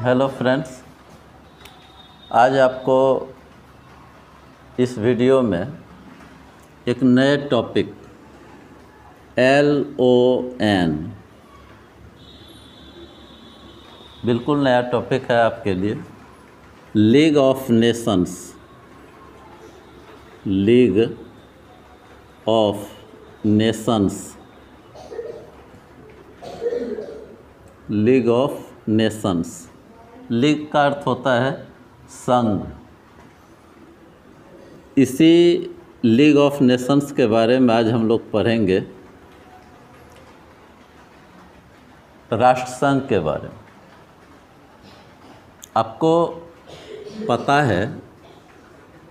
Hello friends, आज आपको इस वीडियो में एक नए टॉपिक LON, बिल्कुल नया टॉपिक है आपके लिए। League of Nations, league of Nations, league of Nations. League का अर्थ होता है संघ। इसी लीग ऑफ नेशंस के बारे में आज हम लोग पढ़ेंगे, राष्ट्रसंघ के बारे में। आपको पता है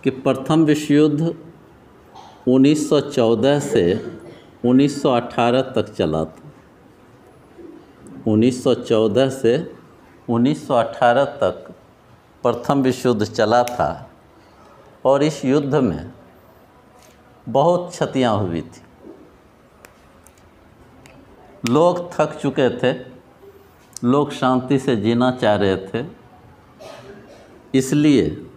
कि प्रथम विश्व युद्ध 1914 से 1918 तक चला था। 1914 से 1918 तक प्रथम विश्व युद्ध चला था और इस युद्ध में बहुत क्षतियाँ हुई थी। लोग थक चुके थे, लोग शांति से जीना चाह रहे थे, इसलिए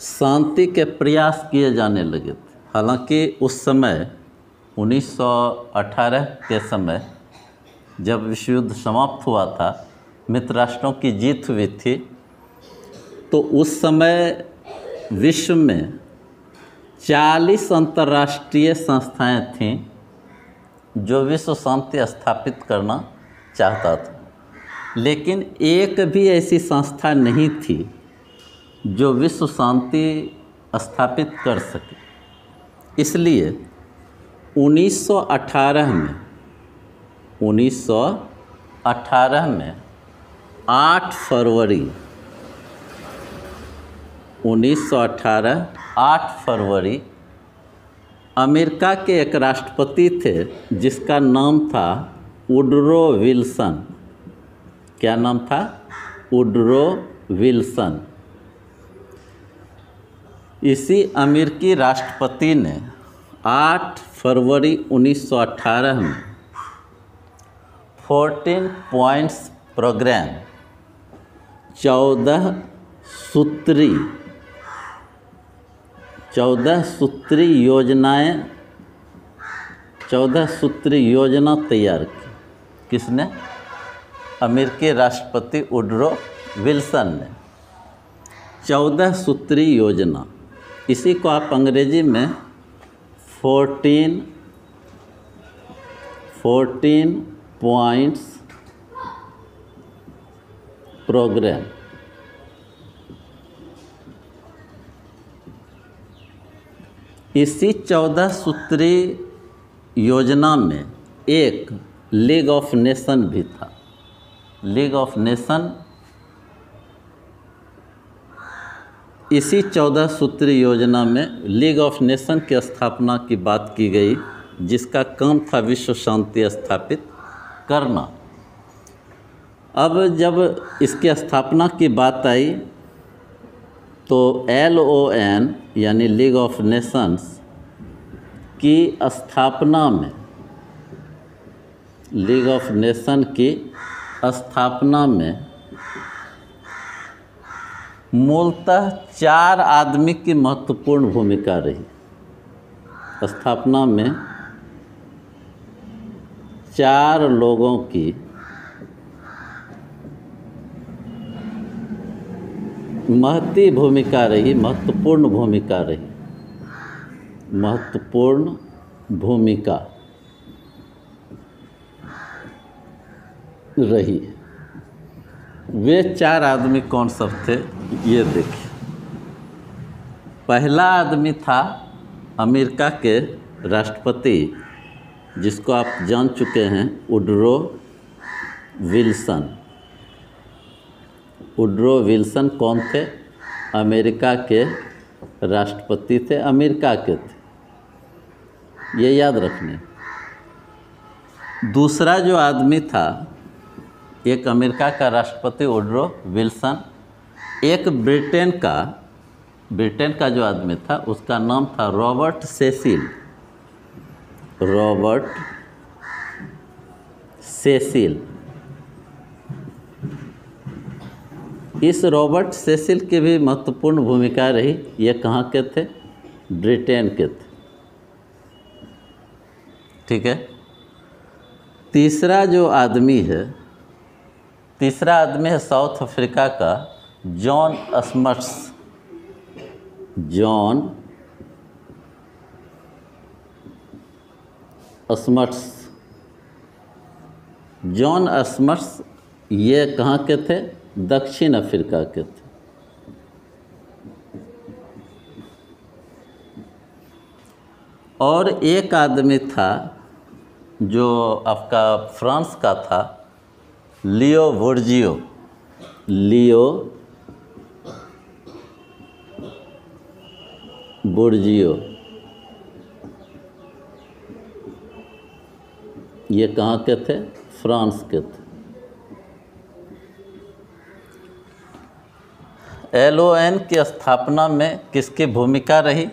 शांति के प्रयास किए जाने लगे थे। हालांकि उस समय 1918 के समय जब विश्व युद्ध समाप्त हुआ था, मित्र राष्ट्रों की जीत हुई थी, तो उस समय विश्व में 40 अंतर्राष्ट्रीय संस्थाएं थीं जो विश्व शांति स्थापित करना चाहता था, लेकिन एक भी ऐसी संस्था नहीं थी जो विश्व शांति स्थापित कर सके। इसलिए 1918 में 8 फरवरी 1918 8 फरवरी अमेरिका के एक राष्ट्रपति थे जिसका नाम था वुडरो विल्सन। क्या नाम था? Woodrow Wilson. इसी अमेरिकी राष्ट्रपति ने 8 फरवरी 1918 में 14 पॉइंट्स प्रोग्राम, 14 सूत्री योजना तैयार की। किसने? अमेरिकी राष्ट्रपति वुडरो विल्सन ने 14 सूत्री योजना। इसी को आप अंग्रेजी में 14 पॉइंट्स प्रोग्राम। इसी 14 सूत्री योजना में एक लीग ऑफ नेशन भी था। लीग ऑफ नेशन, इसी 14 सूत्री योजना में लीग ऑफ नेशन की स्थापना की बात की गई, जिसका काम था विश्व शांति स्थापित करना। अब जब इसकी स्थापना की बात आई तो LON यानी लीग ऑफ नेशंस की स्थापना में, लीग ऑफ नेशन की स्थापना में मूलतः 4 आदमी की महत्वपूर्ण भूमिका रही। स्थापना में 4 लोगों की महत्वपूर्ण भूमिका रही। वे 4 आदमी कौन सब थे, ये देखिए। पहला आदमी था अमेरिका के राष्ट्रपति, जिसको आप जान चुके हैं, वुडरो विल्सन। वुडरो विल्सन कौन थे? अमेरिका के राष्ट्रपति थे, अमेरिका के थे, ये याद रखने। दूसरा जो आदमी था, एक अमेरिका का राष्ट्रपति वुडरो विल्सन, एक ब्रिटेन का जो आदमी था उसका नाम था रॉबर्ट सेसिल। इस रॉबर्ट सेसिल की भी महत्वपूर्ण भूमिका रही। ये कहाँ के थे? ब्रिटेन के थे। ठीक है। तीसरा आदमी है साउथ अफ्रीका का जॉन स्मट्स। जॉन स्मट्स ये कहाँ के थे? दक्षिण अफ्रीका के थे। और एक आदमी था जो आपका फ्रांस का था, लियो बोर्जियो। ये कहाँ के थे? फ्रांस के थे। LON की स्थापना में किसकी भूमिका रही?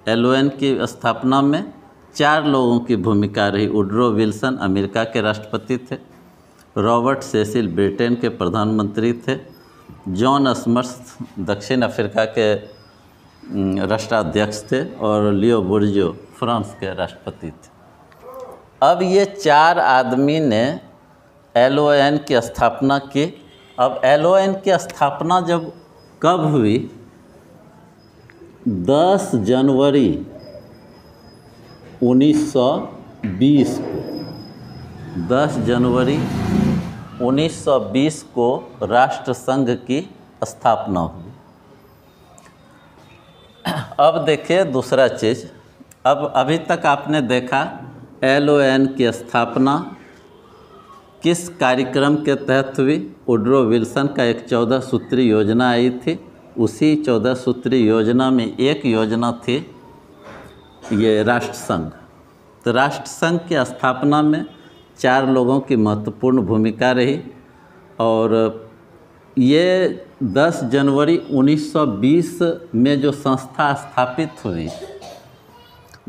LON की स्थापना में 4 लोगों की भूमिका रही। वुडरो विल्सन अमेरिका के राष्ट्रपति थे, रॉबर्ट सेसिल ब्रिटेन के प्रधानमंत्री थे, जॉन स्मट्स दक्षिण अफ्रीका के राष्ट्राध्यक्ष थे और लियो बोर्जियो फ्रांस के राष्ट्रपति थे। अब ये 4 आदमी ने LON की स्थापना की। अब LON की स्थापना जब कब हुई? 10 जनवरी 1920 को। 10 जनवरी 1920 को राष्ट्रसंघ की स्थापना हुई। अब देखिए दूसरा चीज़। अब अभी तक आपने देखा LON की स्थापना किस कार्यक्रम के तहत हुई? वुडरो विल्सन का एक 14 सूत्री योजना आई थी। उसी 14 सूत्री योजना में एक योजना थी ये राष्ट्रसंघ। तो राष्ट्रसंघ की स्थापना में 4 लोगों की महत्वपूर्ण भूमिका रही। और ये 10 जनवरी 1920 में जो संस्था स्थापित हुई,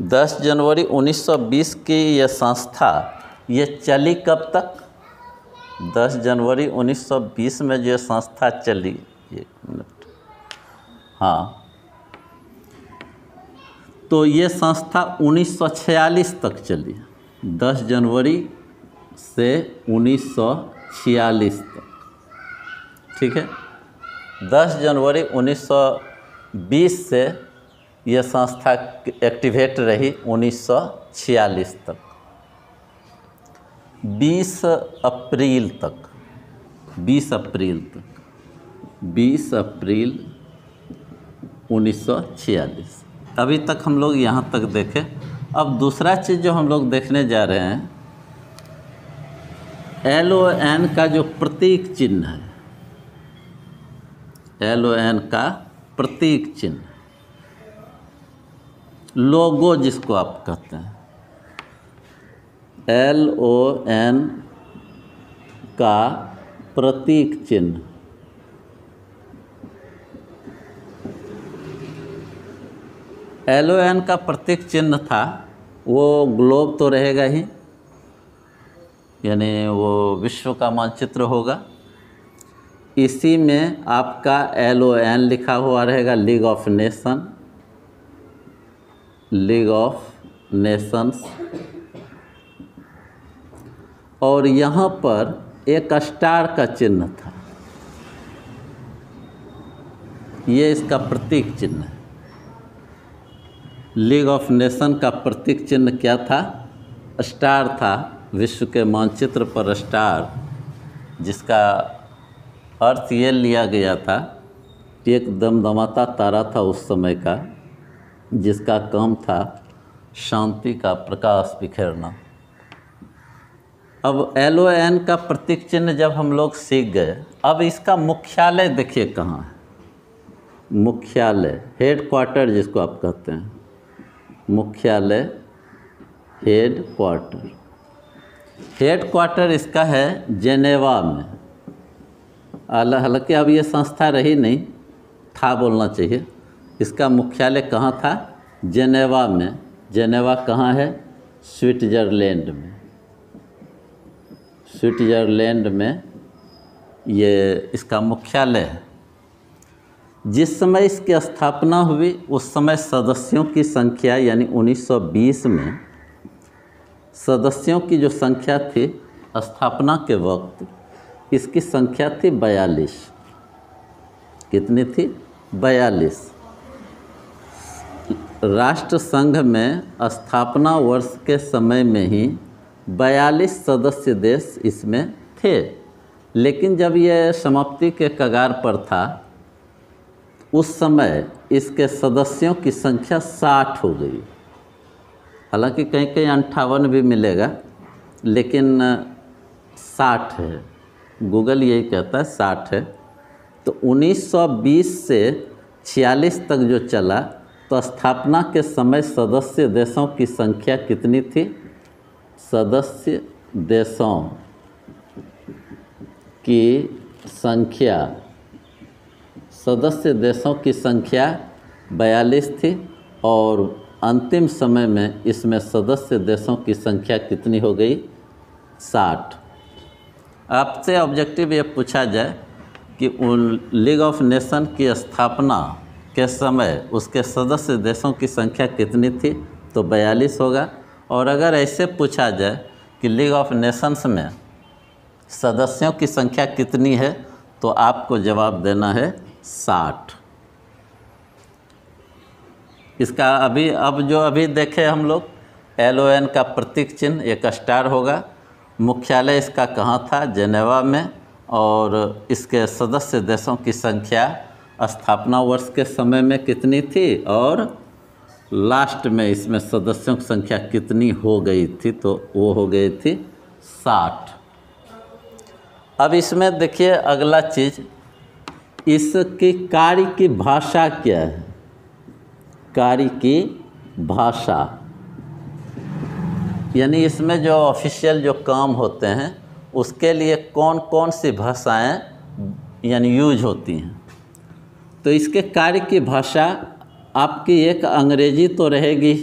10 जनवरी 1920 की ये संस्था ये चली कब तक? 10 जनवरी 1920 में जो संस्था चली, एक मिनट, हाँ, तो ये संस्था 1946 तक चली। 10 जनवरी से 1946 तक। ठीक है। 10 जनवरी 1920 से यह संस्था एक्टिवेट रही 1946 तक। 20 अप्रैल 1946। अभी तक हम लोग यहाँ तक देखें। अब दूसरा चीज़ जो हम लोग देखने जा रहे हैं, LON का जो प्रतीक चिन्ह है, LON का प्रतीक चिन्ह, लोगो जिसको आप कहते हैं, LON का प्रतीक चिन्ह, LON का प्रतीक चिन्ह था वो ग्लोब तो रहेगा ही, यानी वो विश्व का मानचित्र होगा। इसी में आपका LON लिखा हुआ रहेगा, लीग ऑफ नेशंस। और यहाँ पर एक स्टार का चिन्ह था, ये इसका प्रतीक चिन्ह है। लीग ऑफ नेशन का प्रतीक चिन्ह क्या था? स्टार था, विश्व के मानचित्र पर स्टार, जिसका अर्थ ये लिया गया था कि एक दमदमाता तारा था उस समय का, जिसका काम था शांति का प्रकाश बिखेरना। अब LON का प्रतीक चिन्ह जब हम लोग सीख गए, अब इसका मुख्यालय देखिए कहाँ है। मुख्यालय, हेड क्वार्टर जिसको आप कहते हैं, मुख्यालय, हेड क्वार्टर इसका है जेनेवा में। हालांकि अब ये संस्था रही नहीं, था बोलना चाहिए। इसका मुख्यालय कहाँ था? जेनेवा में। जेनेवा कहाँ है? स्विट्जरलैंड में। स्विट्जरलैंड में ये इसका मुख्यालय है। जिस समय इसकी स्थापना हुई उस समय सदस्यों की संख्या यानी 1920 में सदस्यों की जो संख्या थी स्थापना के वक्त इसकी संख्या थी 42। कितनी थी? 42। राष्ट्र संघ में स्थापना वर्ष के समय में ही 42 सदस्य देश इसमें थे, लेकिन जब यह समाप्ति के कगार पर था उस समय इसके सदस्यों की संख्या 60 हो गई। हालांकि कहीं कहीं 58 भी मिलेगा, लेकिन 60 है, गूगल यही कहता है 60 है। तो 1920 से 46 तक जो चला तो स्थापना के समय सदस्य देशों की संख्या कितनी थी? सदस्य देशों की संख्या 42 थी और अंतिम समय में इसमें सदस्य देशों की संख्या कितनी हो गई? 60। आपसे ऑब्जेक्टिव ये पूछा जाए कि लीग ऑफ नेशन की स्थापना के समय उसके सदस्य देशों की संख्या कितनी थी, तो 42 होगा। और अगर ऐसे पूछा जाए कि लीग ऑफ नेशंस में सदस्यों की संख्या कितनी है, तो आपको जवाब देना है 60। इसका अभी देखे हम लोग, LON का प्रतीक चिन्ह एक स्टार होगा। मुख्यालय इसका कहाँ था? जेनेवा में। और इसके सदस्य देशों की संख्या स्थापना वर्ष के समय में कितनी थी और लास्ट में इसमें सदस्यों की संख्या कितनी हो गई थी? तो वो हो गई थी 60। अब इसमें देखिए अगला चीज़, इसकी कार्य की भाषा क्या है? कार्य की भाषा यानी इसमें जो ऑफिशियल जो काम होते हैं उसके लिए कौन कौन सी भाषाएं यानी यूज होती हैं। तो इसके कार्य की भाषा आपकी एक अंग्रेजी तो रहेगी,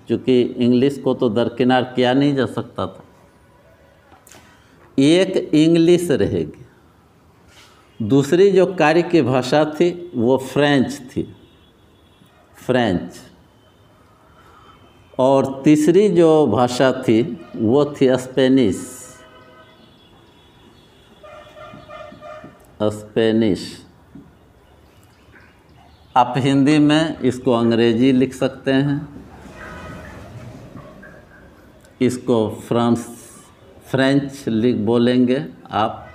क्योंकि इंग्लिश को तो दरकिनार किया नहीं जा सकता था। एक इंग्लिश रहेगी। दूसरी जो कार्य की भाषा थी वो फ्रेंच थी, फ्रेंच। और तीसरी जो भाषा थी वो थी स्पेनिश, स्पेनिश। आप हिंदी में इसको अंग्रेजी लिख सकते हैं, इसको फ्रेंच बोलेंगे आप,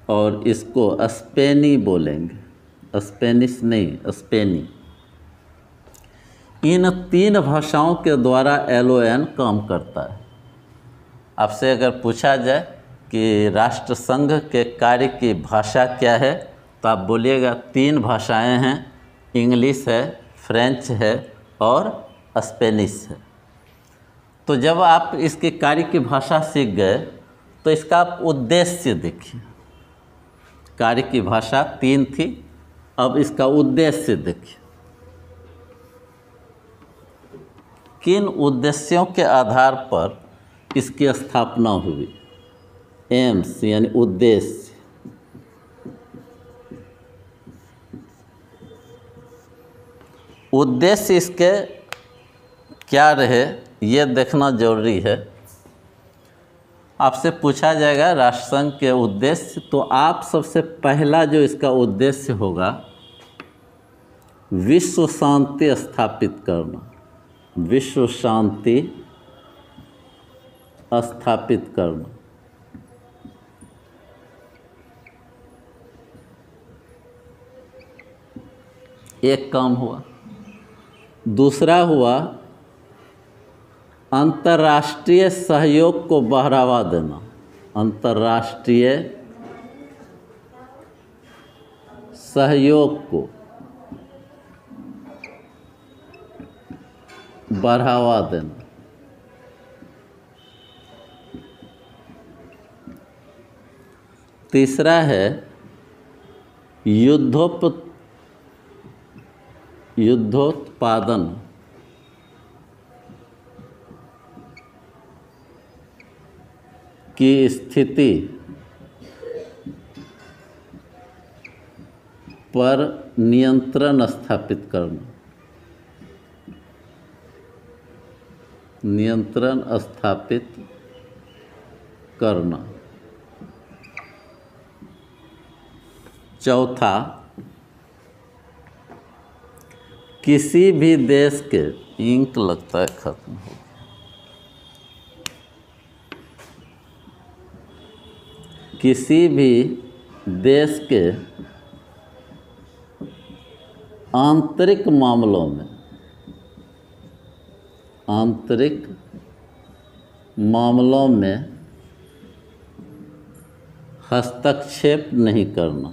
और इसको स्पेनी बोलेंगे, स्पेनिश नहीं, स्पेनी। इन 3 भाषाओं के द्वारा LON काम करता है। आपसे अगर पूछा जाए कि राष्ट्रसंघ के कार्य की भाषा क्या है, तो आप बोलिएगा 3 भाषाएं हैं, इंग्लिश है, फ्रेंच है और स्पेनिश है। तो जब आप इसके कार्य की भाषा सीख गए तो इसका आप उद्देश्य देखिए। कार्य की भाषा 3 थी, अब इसका उद्देश्य देखिए। किन उद्देश्यों के आधार पर इसकी स्थापना हुई? एम्स यानी उद्देश्य। उद्देश्य इसके क्या रहे ये देखना जरूरी है। आपसे पूछा जाएगा राष्ट्रसंघ के उद्देश्य, तो आप सबसे पहला जो इसका उद्देश्य होगा विश्व शांति स्थापित करना, विश्व शांति स्थापित करना। एक काम हुआ। दूसरा हुआ अंतर्राष्ट्रीय सहयोग को बढ़ावा देना, अंतर्राष्ट्रीय सहयोग को बढ़ावा देना। तीसरा है युद्धोत्पादन की स्थिति पर नियंत्रण स्थापित करना, नियंत्रण स्थापित करना। चौथा, किसी भी देश के, इंक लगता है खत्म हो गया, किसी भी देश के आंतरिक मामलों में, आंतरिक मामलों में हस्तक्षेप नहीं करना,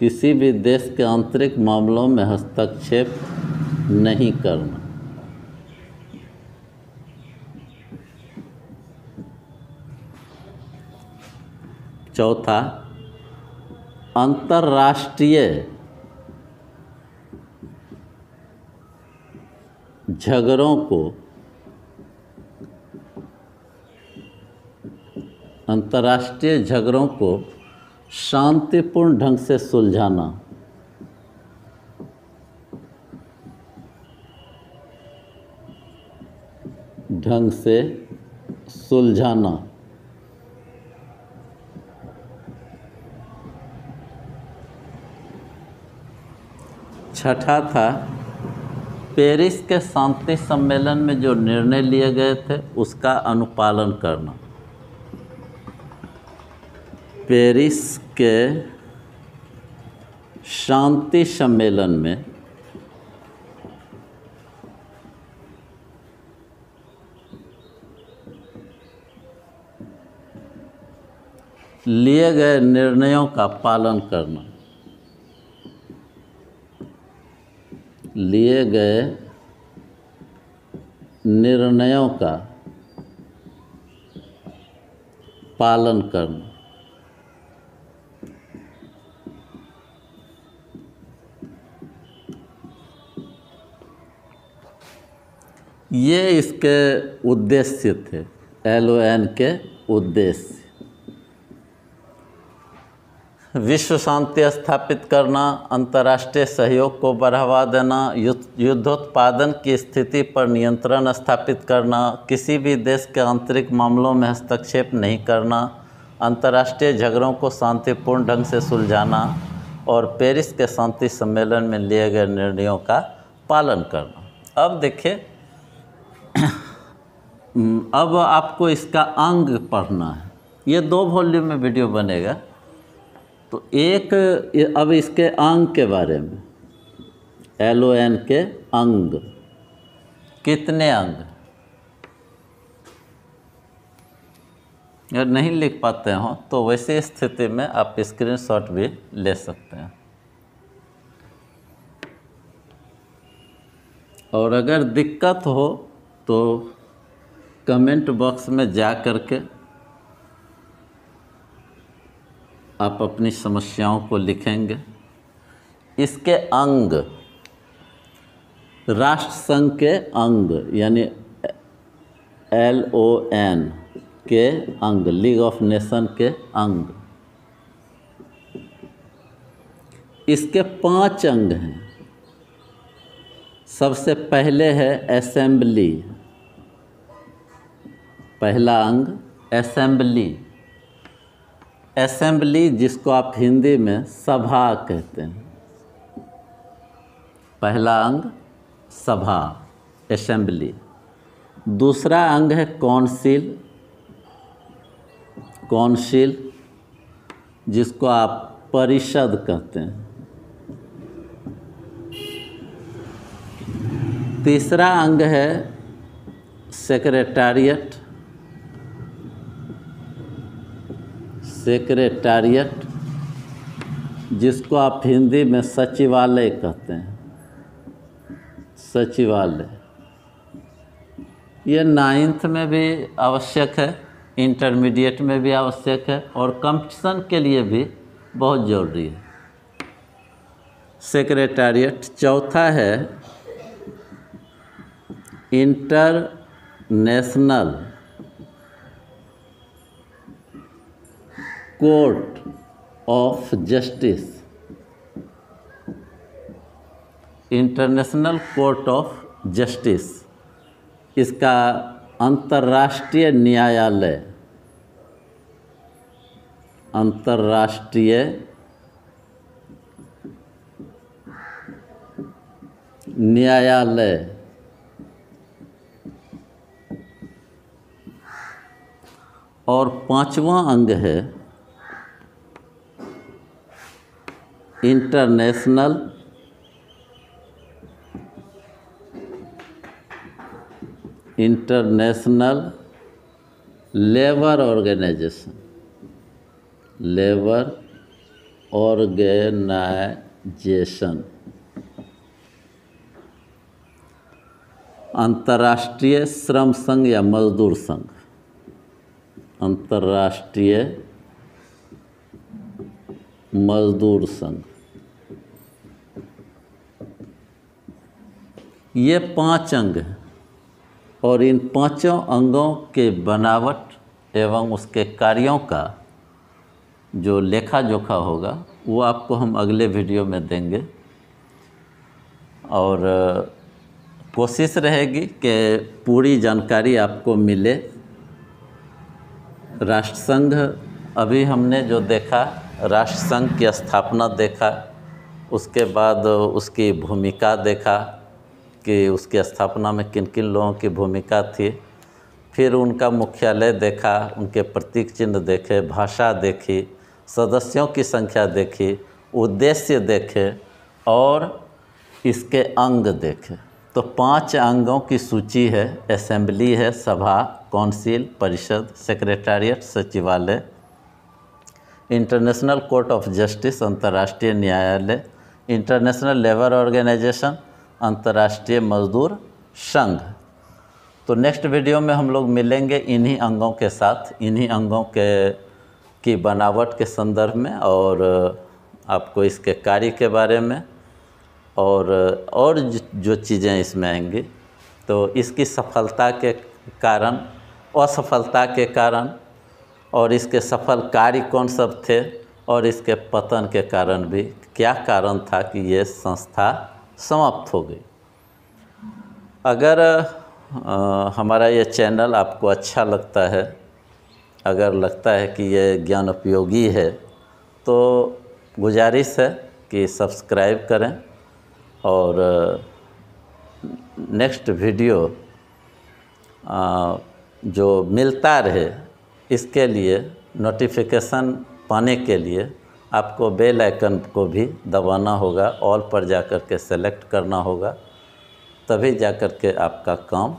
किसी भी देश के आंतरिक मामलों में हस्तक्षेप नहीं करना। चौथा, अंतर्राष्ट्रीय झगड़ों को, अंतर्राष्ट्रीय झगड़ों को शांतिपूर्ण ढंग से सुलझाना, ढंग से सुलझाना। छठा था, पेरिस के शांति सम्मेलन में जो निर्णय लिए गए थे उसका अनुपालन करना। पेरिस के शांति सम्मेलन में लिए गए निर्णयों का पालन करना, लिए गए निर्णयों का पालन करना। ये इसके उद्देश्य थे, LON के उद्देश्य। विश्व शांति स्थापित करना, अंतर्राष्ट्रीय सहयोग को बढ़ावा देना, युद्धोत्पादन की स्थिति पर नियंत्रण स्थापित करना, किसी भी देश के आंतरिक मामलों में हस्तक्षेप नहीं करना, अंतर्राष्ट्रीय झगड़ों को शांतिपूर्ण ढंग से सुलझाना और पेरिस के शांति सम्मेलन में लिए गए निर्णयों का पालन करना। अब देखिए, अब आपको इसका अंग पढ़ना है। ये 2 वॉल्यूम में वीडियो बनेगा। तो एक, अब इसके अंग के बारे में, LON के अंग, कितने अंग, अगर नहीं लिख पाते हो तो वैसे स्थिति में आप स्क्रीनशॉट भी ले सकते हैं। और अगर दिक्कत हो तो कमेंट बॉक्स में जा करके आप अपनी समस्याओं को लिखेंगे। इसके अंग, राष्ट्र संघ के अंग यानी LON के अंग, लीग ऑफ नेशन के अंग, इसके 5 अंग हैं। सबसे पहले है असेंबली, पहला अंग असेंबली। असेंबली जिसको आप हिंदी में सभा कहते हैं, पहला अंग सभा, असेंबली। दूसरा अंग है कौंसिल, कौंसिल जिसको आप परिषद कहते हैं। तीसरा अंग है सेक्रेटारिएट, सेक्रेटारिएट जिसको आप हिंदी में सचिवालय कहते हैं, सचिवालय। ये 9th में भी आवश्यक है, इंटरमीडिएट में भी आवश्यक है और कंपटीशन के लिए भी बहुत ज़रूरी है सेक्रेटारिएट। चौथा है International Court of Justice, International Court of Justice, इसका अंतर्राष्ट्रीय न्यायालय, अंतर्राष्ट्रीय न्यायालय और 5वां अंग है International Labour Organization, Labour Organization, अंतर्राष्ट्रीय श्रम संघ या मजदूर संघ, अंतर्राष्ट्रीय मजदूर संघ। ये 5 अंग हैं और इन 5 अंगों के बनावट एवं उसके कार्यों का जो लेखा जोखा होगा वो आपको हम अगले वीडियो में देंगे। और कोशिश रहेगी कि पूरी जानकारी आपको मिले। राष्ट्रसंघ अभी हमने जो देखा, राष्ट्रसंघ की स्थापना देखा, उसके बाद उसकी भूमिका देखा कि उसकी स्थापना में किन किन लोगों की भूमिका थी, फिर उनका मुख्यालय देखा, उनके प्रतीक चिन्ह देखे, भाषा देखी, सदस्यों की संख्या देखी, उद्देश्य देखे और इसके अंग देखे। तो 5 अंगों की सूची है। असेंबली है, सभा, काउंसिल, परिषद, सेक्रेटारिएट, सचिवालय, इंटरनेशनल कोर्ट ऑफ जस्टिस, अंतर्राष्ट्रीय न्यायालय, इंटरनेशनल लेबर ऑर्गेनाइजेशन, अंतर्राष्ट्रीय मजदूर संघ। तो नेक्स्ट वीडियो में हम लोग मिलेंगे इन्हीं अंगों के साथ, इन्हीं अंगों की बनावट के संदर्भ में और आपको इसके कार्य के बारे में और जो चीज़ें इसमें आएंगी, तो इसकी सफलता के कारण, असफलता के कारण और इसके सफल कार्य कौन सब थे और इसके पतन के कारण भी क्या कारण था कि ये संस्था समाप्त हो गई। अगर हमारा ये चैनल आपको अच्छा लगता है, अगर लगता है कि ये ज्ञान उपयोगी है, तो गुजारिश है कि सब्सक्राइब करें और नेक्स्ट वीडियो जो मिलता रहे इसके लिए नोटिफिकेशन पाने के लिए आपको बेल आइकन को भी दबाना होगा, ऑल पर जाकर के सेलेक्ट करना होगा, तभी जाकर के आपका काम,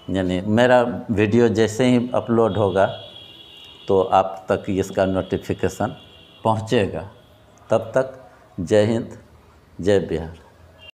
यानी मेरा वीडियो जैसे ही अपलोड होगा तो आप तक इसका नोटिफिकेशन पहुंचेगा। तब तक जय हिंद, जय बिहार।